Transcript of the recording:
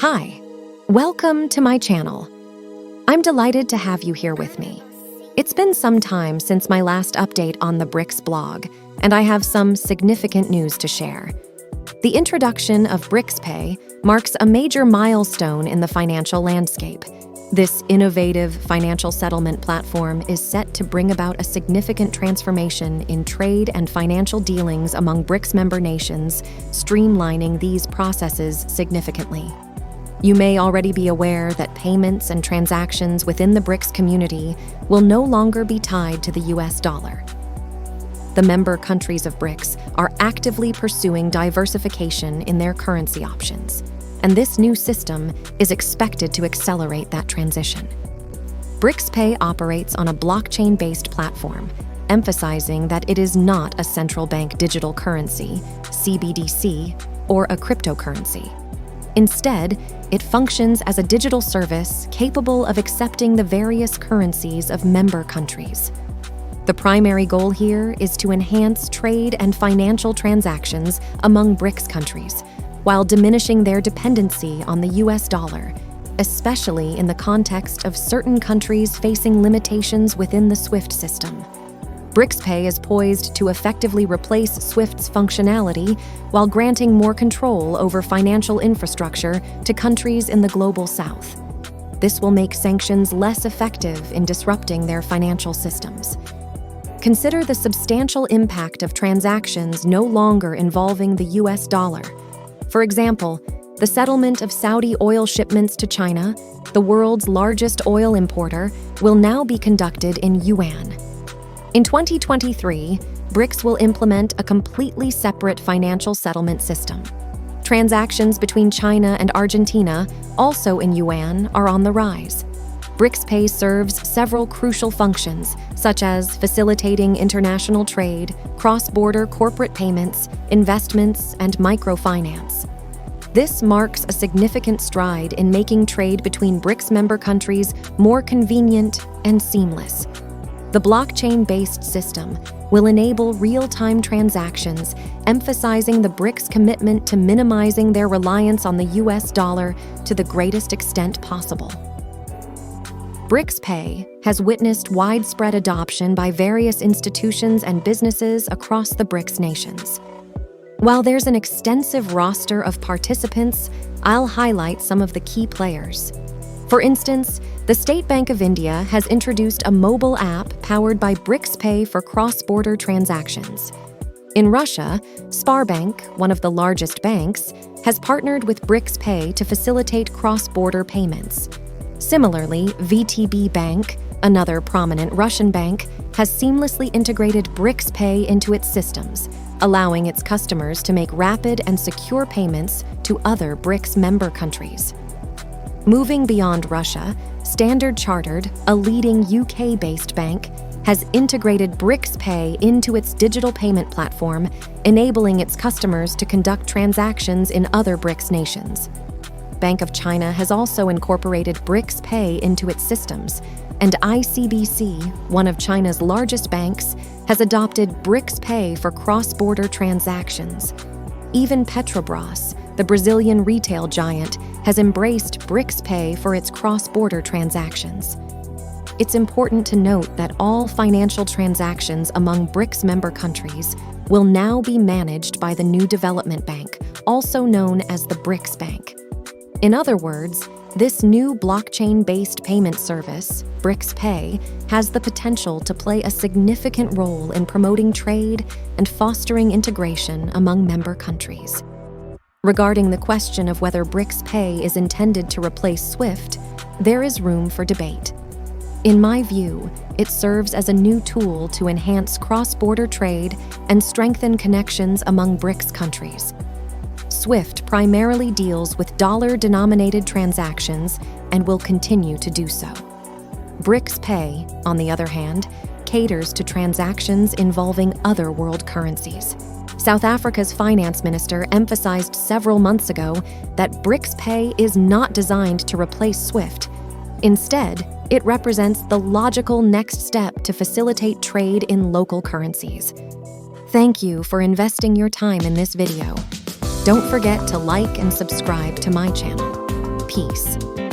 Hi, welcome to my channel. I'm delighted to have you here with me. It's been some time since my last update on the BRICS blog, and I have some significant news to share. The introduction of BRICS Pay marks a major milestone in the financial landscape. This innovative financial settlement platform is set to bring about a significant transformation in trade and financial dealings among BRICS member nations, streamlining these processes significantly. You may already be aware that payments and transactions within the BRICS community will no longer be tied to the US dollar. The member countries of BRICS are actively pursuing diversification in their currency options, and this new system is expected to accelerate that transition. BRICS Pay operates on a blockchain-based platform, emphasizing that it is not a central bank digital currency, CBDC, or a cryptocurrency. Instead, it functions as a digital service capable of accepting the various currencies of member countries. The primary goal here is to enhance trade and financial transactions among BRICS countries, while diminishing their dependency on the US dollar, especially in the context of certain countries facing limitations within the SWIFT system. BRICS Pay is poised to effectively replace SWIFT's functionality while granting more control over financial infrastructure to countries in the global south. This will make sanctions less effective in disrupting their financial systems. Consider the substantial impact of transactions no longer involving the US dollar. For example, the settlement of Saudi oil shipments to China, the world's largest oil importer, will now be conducted in yuan. In 2023, BRICS will implement a completely separate financial settlement system. Transactions between China and Argentina, also in yuan, are on the rise. BRICS Pay serves several crucial functions, such as facilitating international trade, cross-border corporate payments, investments, and microfinance. This marks a significant stride in making trade between BRICS member countries more convenient and seamless. The blockchain-based system will enable real-time transactions, emphasizing the BRICS' commitment to minimizing their reliance on the US dollar to the greatest extent possible. BRICS Pay has witnessed widespread adoption by various institutions and businesses across the BRICS nations. While there's an extensive roster of participants, I'll highlight some of the key players. For instance, the State Bank of India has introduced a mobile app powered by BRICS Pay for cross-border transactions. In Russia, Sberbank, one of the largest banks, has partnered with BRICS Pay to facilitate cross-border payments. Similarly, VTB Bank, another prominent Russian bank, has seamlessly integrated BRICS Pay into its systems, allowing its customers to make rapid and secure payments to other BRICS member countries. Moving beyond Russia, Standard Chartered, a leading UK-based bank, has integrated BRICS Pay into its digital payment platform, enabling its customers to conduct transactions in other BRICS nations. Bank of China has also incorporated BRICS Pay into its systems, and ICBC, one of China's largest banks, has adopted BRICS Pay for cross-border transactions. Even Petrobras, the Brazilian retail giant, has embraced BRICS Pay for its cross-border transactions. It's important to note that all financial transactions among BRICS member countries will now be managed by the new development bank, also known as the BRICS Bank. In other words, this new blockchain-based payment service, BRICS Pay, has the potential to play a significant role in promoting trade and fostering integration among member countries. Regarding the question of whether BRICS Pay is intended to replace SWIFT, there is room for debate. In my view, it serves as a new tool to enhance cross-border trade and strengthen connections among BRICS countries. SWIFT primarily deals with dollar-denominated transactions and will continue to do so. BRICS Pay, on the other hand, caters to transactions involving other world currencies. South Africa's finance minister emphasized several months ago that BRICS Pay is not designed to replace SWIFT. Instead, it represents the logical next step to facilitate trade in local currencies. Thank you for investing your time in this video. Don't forget to like and subscribe to my channel. peace.